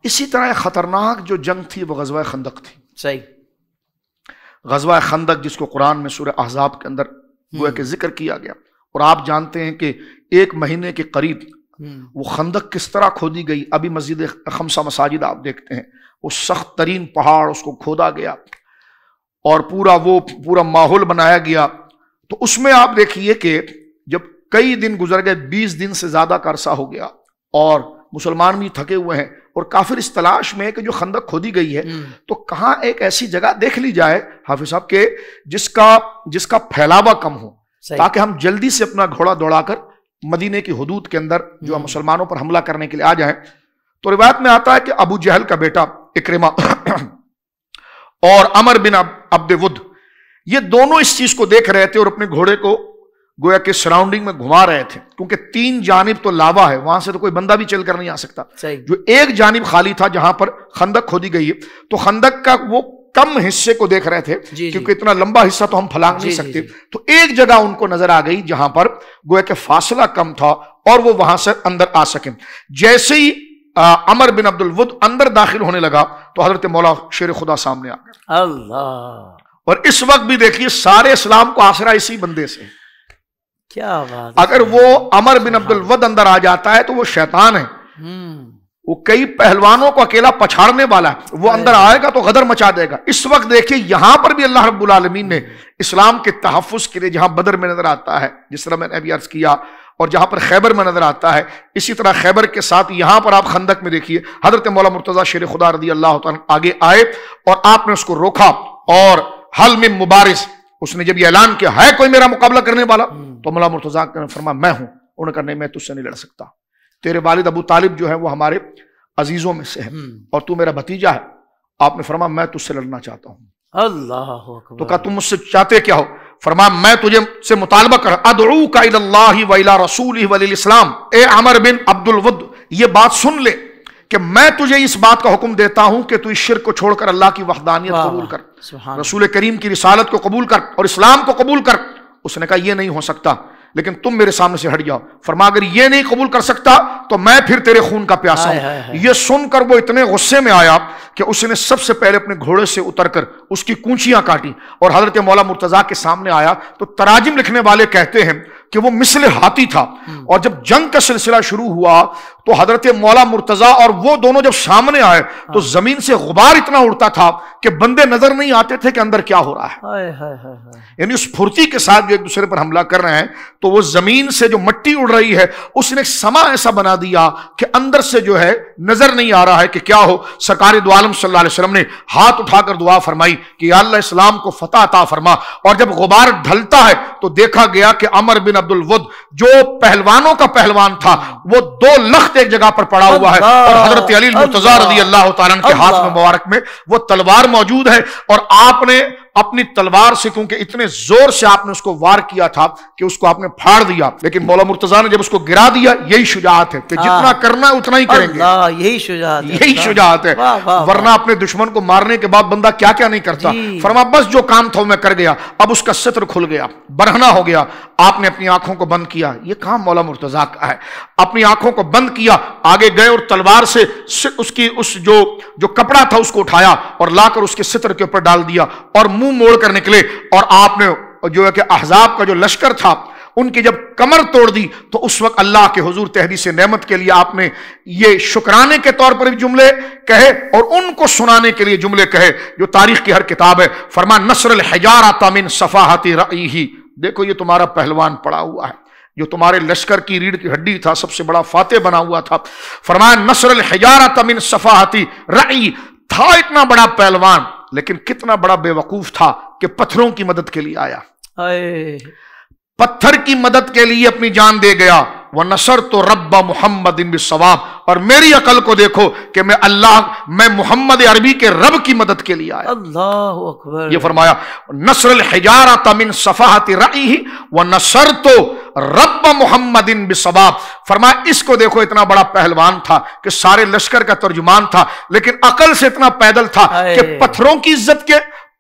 اسی طرح خطرناک جو جنگ تھی وہ غزوہ خندق تھی. صحیح. غزوہ خندق جس کو قرآن میں سورہ احزاب کے اندر گویا کہ ذکر کیا گیا، اور آپ جانتے ہیں کہ 1 مہینے کے قریب وہ خندق کس طرح کھودی گئی. ابھی مسجد خمسہ مساجد آپ دیکھتے ہیں، وہ سخت ترین پہاڑ اس کو کھودا گیا اور پورا ماحول بنایا گیا. تو اس میں آپ دیکھیے کہ جب کئی دن گزر گئے، 20 دن سے زیادہ کا عرصہ ہو گیا، اور مسلمان بھی تھکے ہوئے ہیں اور کافر اس تلاش میں ہے کہ جو خندق کھودی گئی ہے تو کہاں ایک ایسی جگہ دیکھ لی جائے حافظ صاحب کے جس کا پھیلاوا کم ہو، تاکہ ہم جلدی سے اپنا گھوڑا دوڑا کر مدینے کی حدود کے اندر جو مسلمانوں پر حملہ کرنے کے لیے آ جائیں. تو روایت میں آتا ہے کہ ابو جہل کا بیٹا اکرمہ اور عمر بن عبد ود، یہ دونوں اس چیز کو دیکھ رہے تھے اور اپنے گھوڑے کو گویا کہ سراؤنڈنگ میں گھما رہے تھے، کیونکہ 3 جانب تو لاوا ہے، وہاں سے تو کوئی بندہ بھی چل کر نہیں آ سکتا. جو ایک جانب خالی تھا جہاں پر خندق کھودی گئی ہے، تو خندق کا وہ کم حصے کو دیکھ رہے تھے کیونکہ اتنا لمبا حصہ تو ہم پھلانگ نہیں سکتے. تو ایک جگہ ان کو نظر آ گئی جہاں پر گویا کہ فاصلہ کم تھا اور وہ وہاں سے اندر آ سکیں. جیسے ہی عمر بن عبد الود اندر داخل ہونے لگا تو حضرت مولا شیر خدا سامنے آ گیا. اللہ. اور اس وقت بھی دیکھیے سارے اسلام کو آسرا اسی بندے سے. کیا بات. اگر وہ عمر بن عبد الود اندر آ جاتا ہے تو وہ شیطان ہے، وہ کئی پہلوانوں کو اکیلا پچھاڑنے والا ہے، وہ اندر آئے گا تو غدر مچا دے گا. اس وقت دیکھیے یہاں پر بھی اللہ رب العالمین نے اسلام کے تحفظ کے لیے جہاں بدر میں نظر آتا ہے جس طرح میں نے ابھی عرض کیا، اور جہاں پر خیبر میں نظر آتا ہے، اسی طرح خیبر کے ساتھ یہاں پر آپ خندق میں دیکھیے حضرت مولا مرتضیٰ شیر خدا رضی اللہ تعالیٰ آگے آئے اور آپ نے اس کو روکا، اور حل من مبارز، اس نے جب یہ اعلان کیا ہے کوئی میرا مقابلہ کرنے والا، تو مولا مرتضیٰ نے فرمایا میں ہوں. انہوں نے کہا نہیں، میں تجھ سے نہیں لڑ سکتا، تیرے والد ابو طالب جو ہے وہ ہمارے عزیزوں میں سے ہے اور تو میرا بھتیجا ہے. آپ نے فرمایا میں تجھ سے لڑنا چاہتا ہوں. اللہ اکبر. تو کہا تم مجھ سے چاہتے کیا ہو؟ فرمایا میں تجھے سے مطالبہ کر ادعوک الی اللہ و الی رسولہ و الی الاسلام. اے عمر بن عبد الود، یہ بات سن لے کہ میں تجھے اس بات کا حکم دیتا ہوں کہ تو اس شرک کو چھوڑ کر اللہ کی وحدانیت قبول کر، رسول کریم کی رسالت کو قبول کر اور اسلام کو قبول کر. اس نے کہا یہ نہیں ہو سکتا، لیکن تم میرے سامنے سے ہٹ جاؤ. فرما اگر یہ نہیں قبول کر سکتا تو میں پھر تیرے خون کا پیاسا ہوں. یہ سن کر وہ اتنے غصے میں آیا کہ اس نے سب سے پہلے اپنے گھوڑے سے اتر کر اس کی کونچیاں کاٹی اور حضرت مولا مرتضیٰ کے سامنے آیا. تو تراجم لکھنے والے کہتے ہیں کہ وہ مثل ہاتھی تھا، اور جب جنگ کا سلسلہ شروع ہوا تو حضرت مولا مرتضیٰ اور وہ دونوں جب سامنے آئے تو زمین سے غبار اتنا اڑتا تھا کہ بندے نظر نہیں آتے تھے کہ اندر کیا ہو رہا ہے. یعنی اس پھرتی کے ساتھ جو ایک دوسرے پر حملہ کر رہے ہیں تو وہ زمین سے جو مٹی اڑ رہی ہے اس نے سما ایسا بنا دیا کہ اندر سے جو ہے نظر نہیں آ رہا ہے کہ کیا ہو. سرکار دو عالم صلی اللہ علیہ وسلم نے ہاتھ اٹھا کر دعا فرمائی کہ یا اللہ اسلام کو فتح عطا فرما. اور جب غبار ڈھلتا ہے تو دیکھا گیا کہ عمر بن عبد الود جو پہلوانوں کا پہلوان تھا وہ 2 لخت ایک جگہ پر پڑا ہوا ہے، اور حضرت علی المرتضیٰ رضی اللہ تعالیٰ کے ہاتھ میں مبارک میں وہ تلوار موجود ہے. اور آپ نے اپنی تلوار سے، کیونکہ اتنے زور سے آپ نے اس کو وار کیا تھا کہ اس کو آپ نے پھاڑ دیا، لیکن مولا مرتضیٰ نے جب اس کو گرا دیا. یہی شجاعت ہے کہ جتنا کرنا ہے اتنا ہی کریں گے. یہی شجاعت ہے. ورنہ اپنے دشمن کو مارنے کے بعد بندہ کیا کیا نہیں کرتا. فرما بس جو کام تھا میں کر گیا، اب اس کا ستر کھل گیا، برہنہ ہو گیا. آپ نے اپنی آنکھوں کو بند کیا. یہ کام مولا مرتضیٰ کا ہے. اپنی آنکھوں کو بند کیا، آگے گئے اور تلوار سے اس جو کپڑا تھا اس کو اٹھایا اور لا کر اس کے ستر کے اوپر ڈال دیا اور منہ موڑ کر نکلے. اور آپ نے جو ہے کہ احزاب کا جو لشکر تھا ان کی جب کمر توڑ دی تو اس وقت اللہ کے حضور تحدیث نعمت کے لیے آپ نے یہ شکرانے کے طور پر بھی جملے کہے اور ان کو سنانے کے لیے جملے کہے جو تاریخ کی ہر کتاب ہے. فرما نصر الحجارۃ من صفاحۃ رأیہ. دیکھو یہ تمہارا پہلوان پڑا ہوا ہے جو تمہارے لشکر کی ریڑھ کی ہڈی تھا، سب سے بڑا فاتح بنا ہوا تھا. فرمایا نصر الحجارۃ من صفاحۃ رأیہ. تھا اتنا بڑا پہلوان لیکن کتنا بڑا بے وقوف تھا کہ پتھروں کی مدد کے لیے آیا، پتھر کی مدد کے لیے اپنی جان دے گیا. وَنَصَرْتُ رَبَّ مُحَمَّدٍ بِالصَّوَابِ. اور میری عقل کو دیکھو کہ میں محمد عربی کے رب کی مدد کے لیے آیا. اللہ اکبر. یہ فرمایا نصر الحجارۃ من صفاحۃ رأیہ وَنَصَرْتُ رَبَّ مُحَمَّدٍ بِالصَّوَابِ. فرمایا اس کو دیکھو اتنا بڑا پہلوان تھا کہ سارے لشکر کا ترجمان تھا، لیکن عقل سے اتنا پیدل تھا کہ پتھروں کی عزت کے،